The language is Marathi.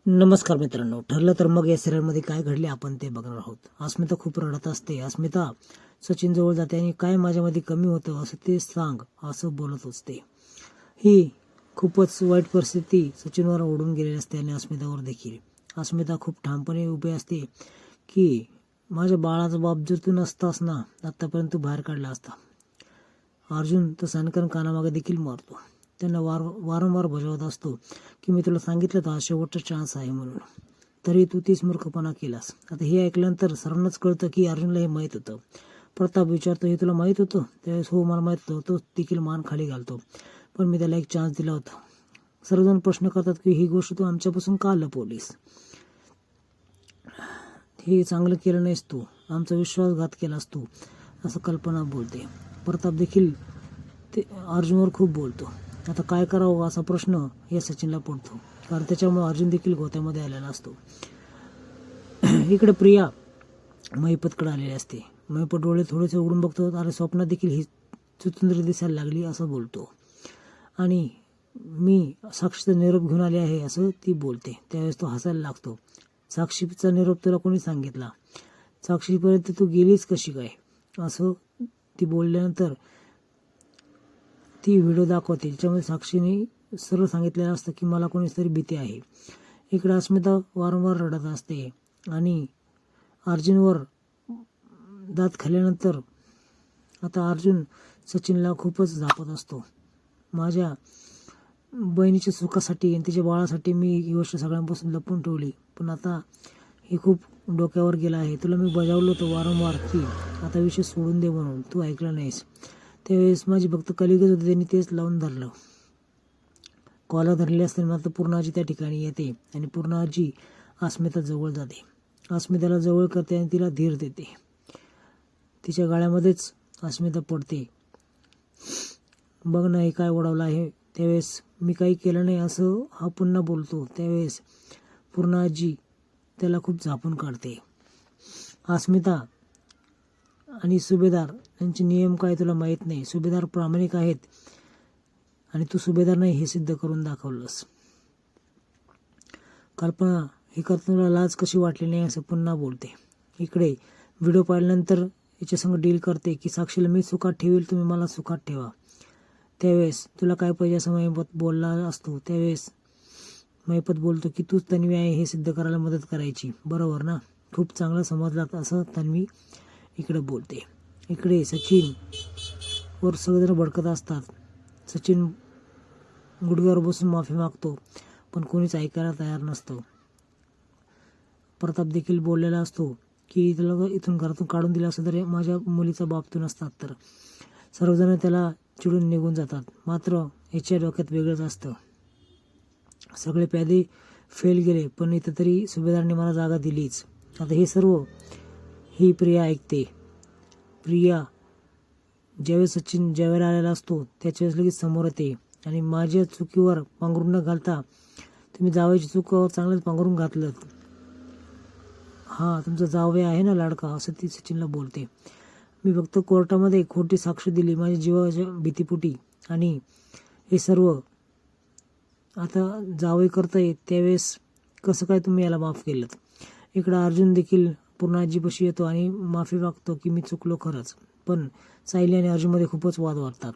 नमस्कार मित्रांनो, ठरलं तर मग या सिरियलमध्ये काय घडले आपण ते बघणार आहोत. अस्मिता खूप रडत असते. अस्मिता सचिन जवळ जाते आणि काय माझ्यामध्ये कमी होतं असं ते सांग असं बोलत असते. ही खूपच वाईट परिस्थिती सचिनवर ओढून गेलेली असते आणि अस्मितावर देखील. अस्मिता खूप ठामपणे उभी असते की माझ्या बाळाचा बाप जर तू नसतास ना आतापर्यंत तू बाहेर काढला असता. अर्जुन तर सनकरण कानामागे देखील मारतो. त्यांना वारंवार बजावत असतो की मी तुला सांगितलं तर हा शेवटचा चान्स आहे म्हणून, तरी तू तीच मूर्खपणा केलास. आता हे ऐकल्यानंतर सर्वांनाच कळतं की अर्जुनला हे माहीत होतं. प्रताप विचारतो, हे तुला माहीत होतं? त्यावेळेस हो मला माहीत होतं. तो देखील मान खाली घालतो, पण मी त्याला एक चान्स दिला होता. सर्वजण प्रश्न करतात की ही गोष्ट तू आमच्यापासून का लपवलीस? हे चांगलं केलं नाहीस तू, आमचा विश्वासघात केलास तू, असं कल्पना बोलते. प्रताप देखील ते अर्जुनवर खूप बोलतो. आता काय करावं असा प्रश्न या सचिनला पडतो, कारण त्याच्यामुळे अर्जुन देखील गोत्यामध्ये आलेला असतो. इकडे प्रिया महिपतकडे आलेली असते. महिपत डोळे थोडेसे उघडून बघतो. अरे स्वप्नात देखील ही चुचुंदरी दिसायला लागली असं बोलतो आणि मी साक्षीचा निरोप घेऊन आले आहे असं ती बोलते. त्यावेळेस तो हसायला लागतो. साक्षीचा निरोप तुला कोणी सांगितला? साक्षीपर्यंत तू गेलीच कशी काय असं ती बोलल्यानंतर ती व्हिडिओ दाखवते ज्याच्यामध्ये साक्षीने सरळ सांगितलेलं असतं की मला कोणीतरी भीती आहे. इकडे अस्मिता वारंवार रडत असते आणि अर्जुनवर दात खाल्ल्यानंतर आता अर्जुन सचिनला खूपच झापत असतो. माझ्या बहिणीच्या सुखासाठी आणि तिच्या बाळासाठी मी ही गोष्ट सगळ्यांपासून लपवून ठेवली, पण आता हे खूप डोक्यावर गेलं आहे. तुला मी बजावलं होतं वारंवार की आता विषय सोडून दे म्हणून, तू ऐकलं नाहीस. त्यावेळेस माझी फक्त कलिगच होते, त्यांनी तेच लावून धरलं. कॉलर धरले असताना मात्र पूर्णाजी त्या ठिकाणी येते आणि पूर्णाजी अस्मिता जवळ जाते. अस्मिताला जवळ करते आणि तिला धीर देते. तिच्या गाळ्यामध्येच अस्मिता पडते. बघ ना हे काय ओढवलं आहे. त्यावेळेस मी काही केलं नाही असं हा पुन्हा बोलतो. त्यावेळेस पूर्णाजी त्याला खूप झापून काढते. अस्मिता आणि सुभेदार यांचे नियम काय तुला माहीत नाही. सुभेदार प्रामाणिक आहेत आणि तू सुभेदार नाही हे सिद्ध करून दाखवलंस. कल्पना हे करताना लाज कशी वाटली नाही असं पुन्हा बोलते. इकडे व्हिडिओ पाहिल्यानंतर याच्यासंग डील करते की साक्षीला मी सुखात ठेवील, तुम्ही मला सुखात ठेवा. त्यावेळेस तुला काय पाहिजे असं महिपत बोलला असतो. त्यावेळेस महिपत बोलतो की तूच तन्वी आहे हे सिद्ध करायला मदत करायची, बरोबर ना? खूप चांगलं समजलात असं तन्वी इकडे बोलते. इकडे सचिन वर सगळेजण भडकत असतात. सचिन गुडघ्यावर बसून माफी मागतो, पण कोणीच ऐकायला तयार नसतं. प्रताप देखील बोललेला असतो की त्याला इथून घरातून काढून दिलं असं तर माझ्या मुलीचा बाप तू नसतात तर. सर्वजण त्याला चिडून निघून जातात. मात्र याच्या डोक्यात वेगळंच असतं. सगळे प्यादे फेल गेले, पण इथं तरी सुभेदारांनी मला जागा दिलीच. आता हे सर्व ही प्रिया ऐकते. प्रिया ज्यावेळेस सचिन ज्यावेळेला आलेला असतो त्याच्यावेळेस लगेच समोर येते आणि माझ्या चुकीवर पांघरून न घालता तुम्ही जावयाची चुकीवर चांगलंच पांघरून घातलं. हा तुमचा जावया आहे ना लाडका, असं ती सचिनला बोलते. मी फक्त कोर्टामध्ये खोटी साक्ष दिली माझ्या जीवाच्या भीतीपोटी आणि हे सर्व आता जावई करताय, त्यावेळेस कसं काय तुम्ही याला माफ केलं? इकडं अर्जुन देखील पूर्णाजीपाशी येतो आणि माफी मागतो की मी चुकलो खरंच, पण सायली आणि अर्जुनमध्ये खूपच वाद वाढतात.